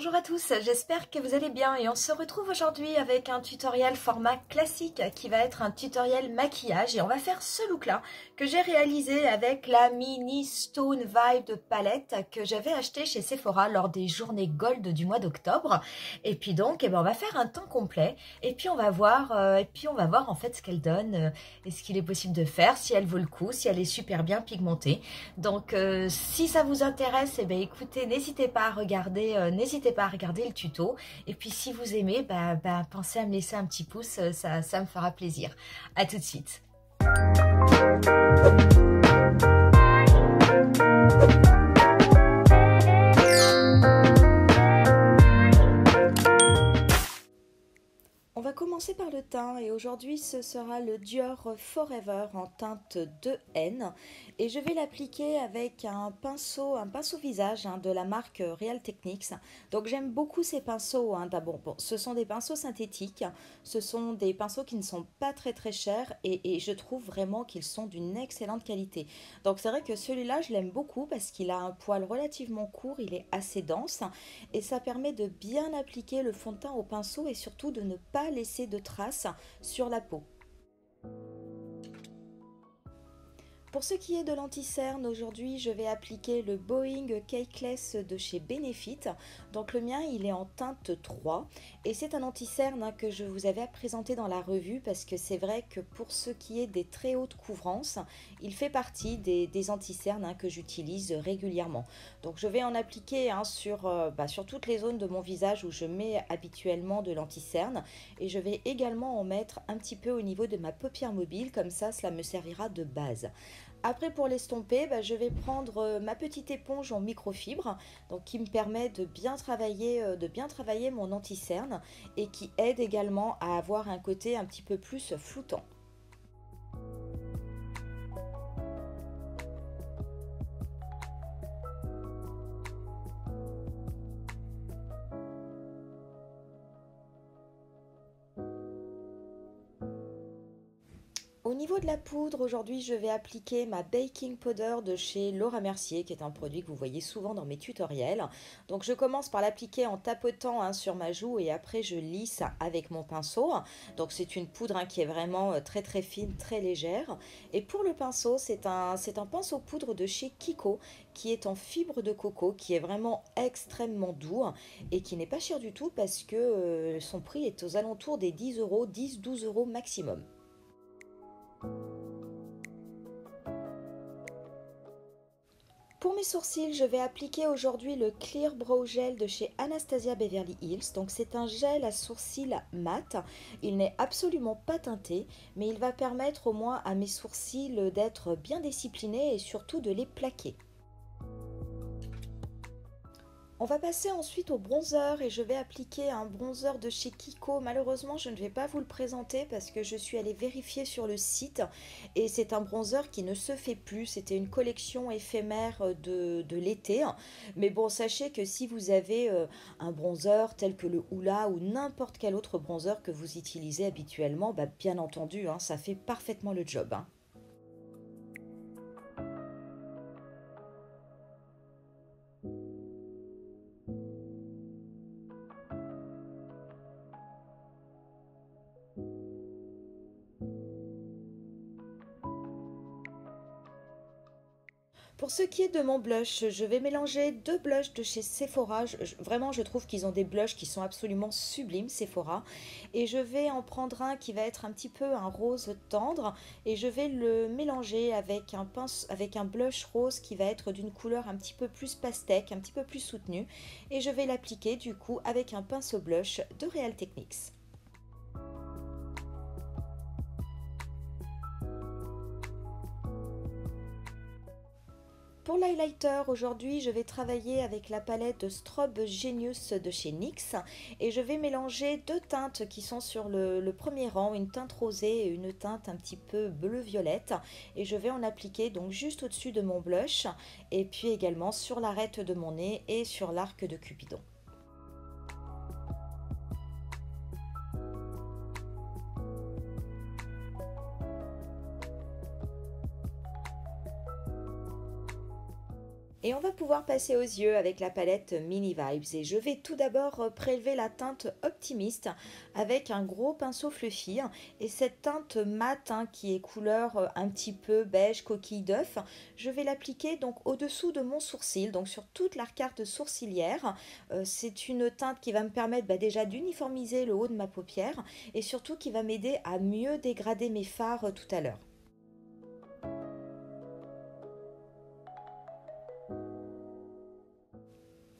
Bonjour à tous, j'espère que vous allez bien et on se retrouve aujourd'hui avec un tutoriel format classique qui va être un tutoriel maquillage et on va faire ce look là que j'ai réalisé avec la mini Stone Vibe palette que j'avais acheté chez Sephora lors des journées Gold du mois d'octobre. Et puis donc on va faire un teint complet et puis on va voir en fait ce qu'elle donne et ce qu'il est possible de faire, si elle vaut le coup, si elle est super bien pigmentée. Donc si ça vous intéresse, écoutez, n'hésitez pas à regarder le tuto. Et puis si vous aimez, pensez à me laisser un petit pouce, ça me fera plaisir. À tout de suite. On va commencer par le teint et aujourd'hui ce sera le Dior Forever en teinte 2N et je vais l'appliquer avec un pinceau visage de la marque Real Techniques. Donc j'aime beaucoup ces pinceaux. D'abord, ce sont des pinceaux synthétiques, ce sont des pinceaux qui ne sont pas très chers et je trouve vraiment qu'ils sont d'une excellente qualité. Donc c'est vrai que celui-là je l'aime beaucoup parce qu'il a un poil relativement court, il est assez dense et ça permet de bien appliquer le fond de teint au pinceau et surtout de ne pas laisser de traces sur la peau. Pour ce qui est de l'anti-cerne, aujourd'hui je vais appliquer le Boing Cakeless de chez Benefit. Donc le mien il est en teinte 3 et c'est un anti-cerne que je vous avais présenté dans la revue parce que c'est vrai que pour ce qui est des très hautes couvrances, il fait partie des anti-cernes que j'utilise régulièrement. Donc je vais en appliquer sur toutes les zones de mon visage où je mets habituellement de l'anti-cerne et je vais également en mettre un petit peu au niveau de ma paupière mobile, comme ça cela me servira de base. Après pour l'estomper, je vais prendre ma petite éponge en microfibre donc qui me permet de bien travailler mon anti-cerne et qui aide également à avoir un côté un petit peu plus floutant. Au niveau de la poudre, aujourd'hui je vais appliquer ma baking powder de chez Laura Mercier qui est un produit que vous voyez souvent dans mes tutoriels. Donc je commence par l'appliquer en tapotant sur ma joue et après je lisse avec mon pinceau. Donc c'est une poudre qui est vraiment très fine, très légère. Et pour le pinceau, c'est un pinceau poudre de chez Kiko qui est en fibre de coco, qui est vraiment extrêmement doux et qui n'est pas cher du tout parce que son prix est aux alentours des 10 euros, 10-12 euros maximum. Pour mes sourcils, je vais appliquer aujourd'hui le Clear Brow Gel de chez Anastasia Beverly Hills. Donc c'est un gel à sourcils mat. Il n'est absolument pas teinté, mais il va permettre au moins à mes sourcils d'être bien disciplinés et surtout de les plaquer. On va passer ensuite au bronzer et je vais appliquer un bronzer de chez Kiko. Malheureusement, je ne vais pas vous le présenter parce que je suis allée vérifier sur le site et c'est un bronzer qui ne se fait plus. C'était une collection éphémère de l'été. Mais bon, sachez que si vous avez un bronzer tel que le Hoola ou n'importe quel autre bronzer que vous utilisez habituellement, bien entendu, ça fait parfaitement le job. Pour ce qui est de mon blush, je vais mélanger deux blushs de chez Sephora. Vraiment, je trouve qu'ils ont des blushs qui sont absolument sublimes, Sephora. Et je vais en prendre un qui va être un petit peu un rose tendre. Et je vais le mélanger avec un blush rose qui va être d'une couleur un petit peu plus pastèque, un petit peu plus soutenue. Et je vais l'appliquer du coup avec un pinceau blush de Real Techniques. Pour l'highlighter, aujourd'hui, je vais travailler avec la palette Strobe Genius de chez NYX et je vais mélanger deux teintes qui sont sur le premier rang, une teinte rosée et une teinte un petit peu bleu-violette. Et je vais en appliquer donc juste au-dessus de mon blush et puis également sur l'arête de mon nez et sur l'arc de Cupidon. Et on va pouvoir passer aux yeux avec la palette Mini Vibes. Et je vais tout d'abord prélever la teinte Optimiste avec un gros pinceau fluffy. Et cette teinte mate qui est couleur un petit peu beige coquille d'œuf, je vais l'appliquer donc au-dessous de mon sourcil, donc sur toute l'arcade sourcilière. C'est une teinte qui va me permettre déjà d'uniformiser le haut de ma paupière et surtout qui va m'aider à mieux dégrader mes fards tout à l'heure.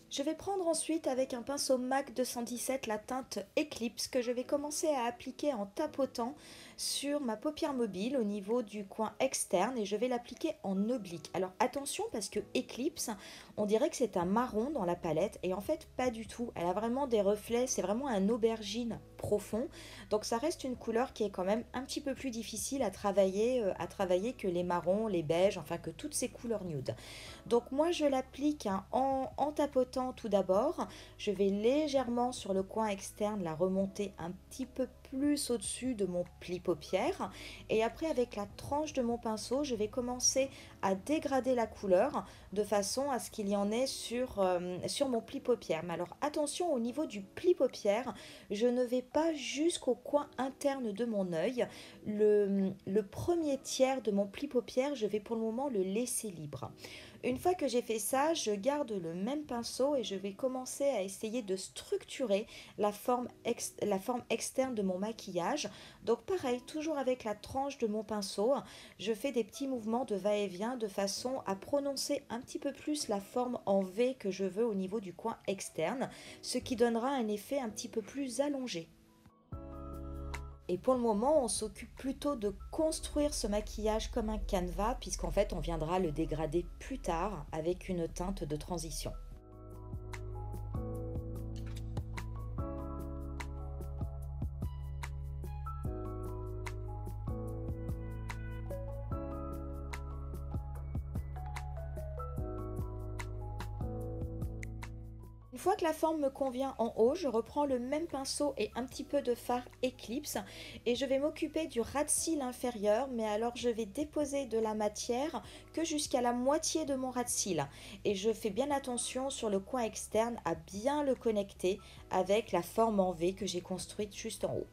Je vais prendre ensuite avec un pinceau MAC 217 la teinte Eclipse que je vais commencer à appliquer en tapotant sur ma paupière mobile au niveau du coin externe et je vais l'appliquer en oblique. Alors attention parce que Eclipse, on dirait que c'est un marron dans la palette et en fait pas du tout. Elle a vraiment des reflets, c'est vraiment un aubergine profond. Donc ça reste une couleur qui est quand même un petit peu plus difficile à travailler que les marrons, les beiges, enfin que toutes ces couleurs nude. Donc moi je l'applique en tapotant tout d'abord. Je vais légèrement sur le coin externe la remonter un petit peu plus au-dessus de mon pli paupière. Et après avec la tranche de mon pinceau, je vais commencer à dégrader la couleur de façon à ce qu'il y en ait sur mon pli paupière. Mais alors attention au niveau du pli paupière, je ne vais pas jusqu'au coin interne de mon œil. Le premier tiers de mon pli paupière, je vais pour le moment le laisser libre. Une fois que j'ai fait ça, je garde le même pinceau et je vais commencer à essayer de structurer la forme externe de mon maquillage. Donc pareil, toujours avec la tranche de mon pinceau, je fais des petits mouvements de va-et-vient de façon à prononcer un petit peu plus la forme en V que je veux au niveau du coin externe, ce qui donnera un effet un petit peu plus allongé. Et pour le moment, on s'occupe plutôt de construire ce maquillage comme un canevas, puisqu'en fait, on viendra le dégrader plus tard avec une teinte de transition. Une fois que la forme me convient en haut, je reprends le même pinceau et un petit peu de fard Eclipse et je vais m'occuper du ras de cils inférieur, mais alors je vais déposer de la matière que jusqu'à la moitié de mon ras de cils et je fais bien attention sur le coin externe à bien le connecter avec la forme en V que j'ai construite juste en haut.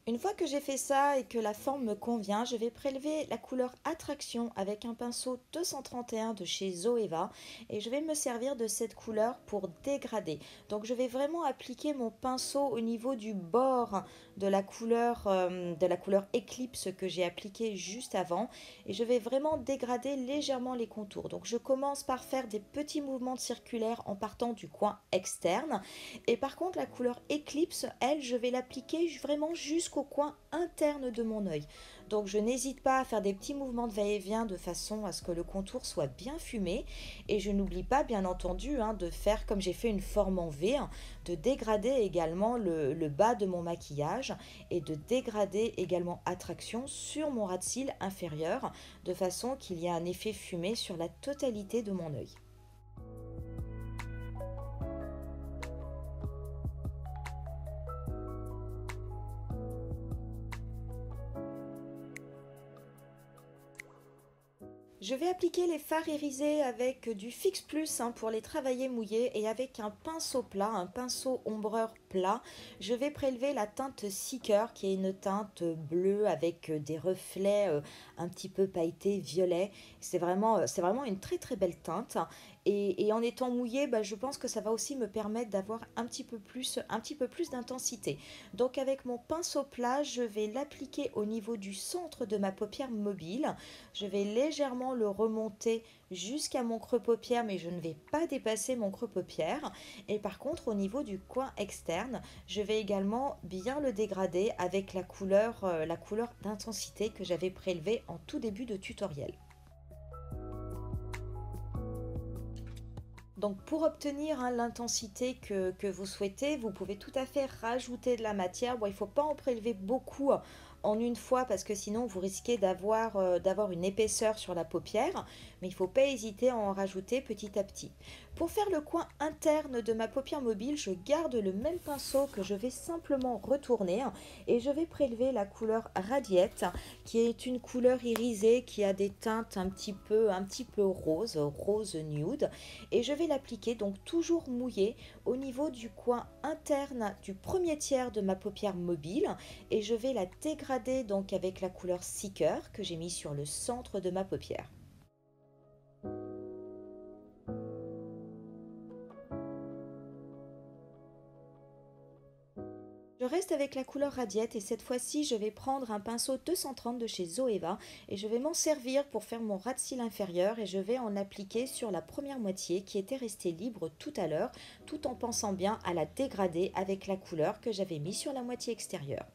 Une fois que j'ai fait ça et que la forme me convient, je vais prélever la couleur Attraction avec un pinceau 231 de chez Zoeva et je vais me servir de cette couleur pour dégrader. Donc je vais vraiment appliquer mon pinceau au niveau du bord de la couleur Eclipse que j'ai appliqué juste avant et je vais vraiment dégrader légèrement les contours. Donc je commence par faire des petits mouvements circulaires en partant du coin externe et par contre la couleur Eclipse, elle, je vais l'appliquer vraiment jusqu'au coin interne de mon œil. Donc je n'hésite pas à faire des petits mouvements de va-et-vient de façon à ce que le contour soit bien fumé. Et je n'oublie pas bien entendu de faire comme j'ai fait une forme en V, de dégrader également le bas de mon maquillage et de dégrader également Attraction sur mon ras de cils inférieur de façon qu'il y ait un effet fumé sur la totalité de mon œil. Je vais appliquer les fards irisés avec du Fix Plus pour les travailler mouillés et avec un pinceau plat, un pinceau ombreur plat, je vais prélever la teinte Seeker qui est une teinte bleue avec des reflets un petit peu pailletés violet. C'est vraiment une très très belle teinte et en étant mouillé, je pense que ça va aussi me permettre d'avoir un petit peu plus d'intensité. Donc avec mon pinceau plat, je vais l'appliquer au niveau du centre de ma paupière mobile. Je vais légèrement le remonter jusqu'à mon creux paupière, mais je ne vais pas dépasser mon creux paupière. Et par contre, au niveau du coin externe, je vais également bien le dégrader avec la couleur d'intensité que j'avais prélevée en tout début de tutoriel. Donc pour obtenir l'intensité que vous souhaitez, vous pouvez tout à fait rajouter de la matière. Bon, il ne faut pas en prélever beaucoup en une fois parce que sinon vous risquez d'avoir une épaisseur sur la paupière, mais il ne faut pas hésiter à en rajouter petit à petit. Pour faire le coin interne de ma paupière mobile, je garde le même pinceau que je vais simplement retourner et je vais prélever la couleur Radiette qui est une couleur irisée qui a des teintes un petit peu rose nude, et je vais l'appliquer donc toujours mouillé au niveau du coin interne du premier tiers de ma paupière mobile, et je vais la dégrader donc avec la couleur Seeker que j'ai mis sur le centre de ma paupière. Je reste avec la couleur Radiette et cette fois-ci je vais prendre un pinceau 230 de chez Zoeva et je vais m'en servir pour faire mon ras de cils inférieur, et je vais en appliquer sur la première moitié qui était restée libre tout à l'heure, tout en pensant bien à la dégrader avec la couleur que j'avais mis sur la moitié extérieure.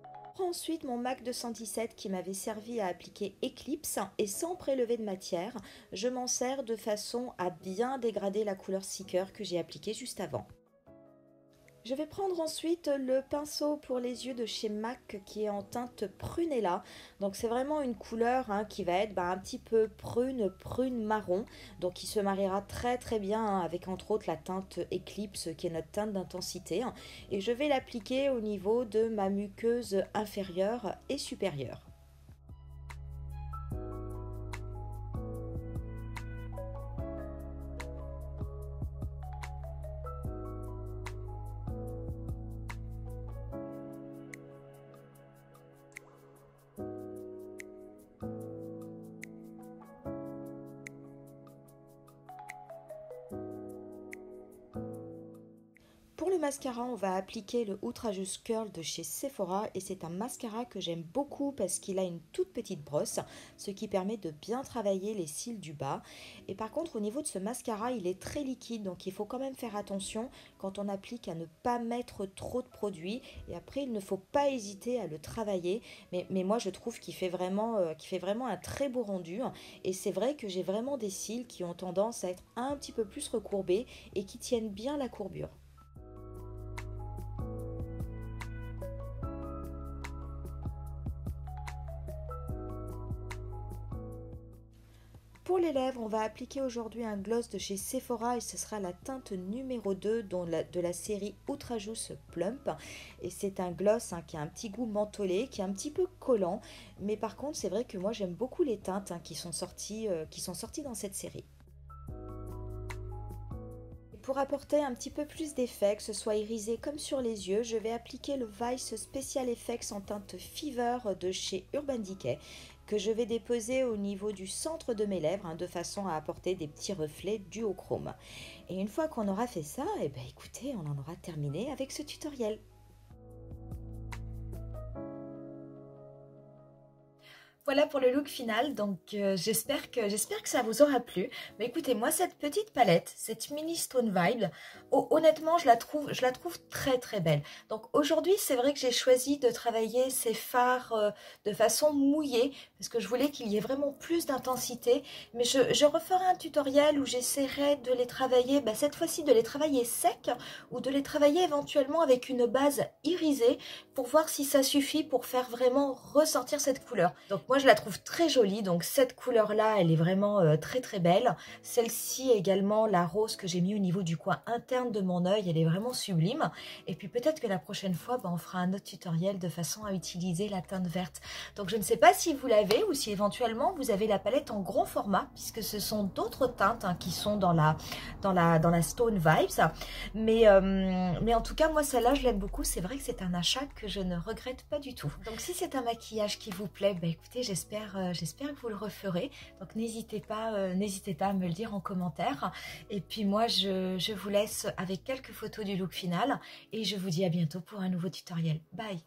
Je prends ensuite mon MAC 217 qui m'avait servi à appliquer Eclipse et sans prélever de matière, je m'en sers de façon à bien dégrader la couleur Seeker que j'ai appliquée juste avant. Je vais prendre ensuite le pinceau pour les yeux de chez MAC qui est en teinte prunella. Donc c'est vraiment une couleur qui va être un petit peu prune marron. Donc qui se mariera très très bien avec entre autres la teinte Eclipse qui est notre teinte d'intensité. Et je vais l'appliquer au niveau de ma muqueuse inférieure et supérieure. Pour le mascara, on va appliquer le Outrageous Curl de chez Sephora et c'est un mascara que j'aime beaucoup parce qu'il a une toute petite brosse, ce qui permet de bien travailler les cils du bas. Et par contre, au niveau de ce mascara, il est très liquide, donc il faut quand même faire attention quand on applique à ne pas mettre trop de produit. Et après, il ne faut pas hésiter à le travailler. Mais moi, je trouve qu'il fait vraiment un très beau rendu. Et c'est vrai que j'ai vraiment des cils qui ont tendance à être un petit peu plus recourbés et qui tiennent bien la courbure. Pour les lèvres, on va appliquer aujourd'hui un gloss de chez Sephora et ce sera la teinte numéro 2 de la série Outrageous Plump. Et c'est un gloss qui a un petit goût mentholé, qui est un petit peu collant. Mais par contre, c'est vrai que moi j'aime beaucoup les teintes qui sont sorties dans cette série. Pour apporter un petit peu plus d'effet, que ce soit irisé comme sur les yeux, je vais appliquer le Vice Special Effects en teinte Fever de chez Urban Decay que je vais déposer au niveau du centre de mes lèvres de façon à apporter des petits reflets duochrome. Et une fois qu'on aura fait ça, écoutez, on en aura terminé avec ce tutoriel. Voilà pour le look final, donc j'espère que ça vous aura plu. Mais écoutez, moi cette petite palette, cette mini Stone Vibe, honnêtement je la trouve très très belle. Donc aujourd'hui c'est vrai que j'ai choisi de travailler ces fards de façon mouillée, parce que je voulais qu'il y ait vraiment plus d'intensité. Mais je referai un tutoriel où j'essaierai de les travailler, cette fois-ci de les travailler secs, ou de les travailler éventuellement avec une base irisée, pour voir si ça suffit pour faire vraiment ressortir cette couleur. Donc moi je la trouve très jolie, donc cette couleur là elle est vraiment très très belle. Celle-ci également, la rose que j'ai mis au niveau du coin interne de mon œil, elle est vraiment sublime. Et puis peut-être que la prochaine fois on fera un autre tutoriel de façon à utiliser la teinte verte. Donc je ne sais pas si vous l'avez ou si éventuellement vous avez la palette en gros format, puisque ce sont d'autres teintes qui sont dans la Stone Vibes. Mais en tout cas moi celle-là je l'aime beaucoup, c'est vrai que c'est un achat que je ne regrette pas du tout. Donc si c'est un maquillage qui vous plaît, écoutez, j'espère que vous le referez. Donc n'hésitez pas à me le dire en commentaire. Et puis moi je vous laisse avec quelques photos du look final et je vous dis à bientôt pour un nouveau tutoriel. Bye!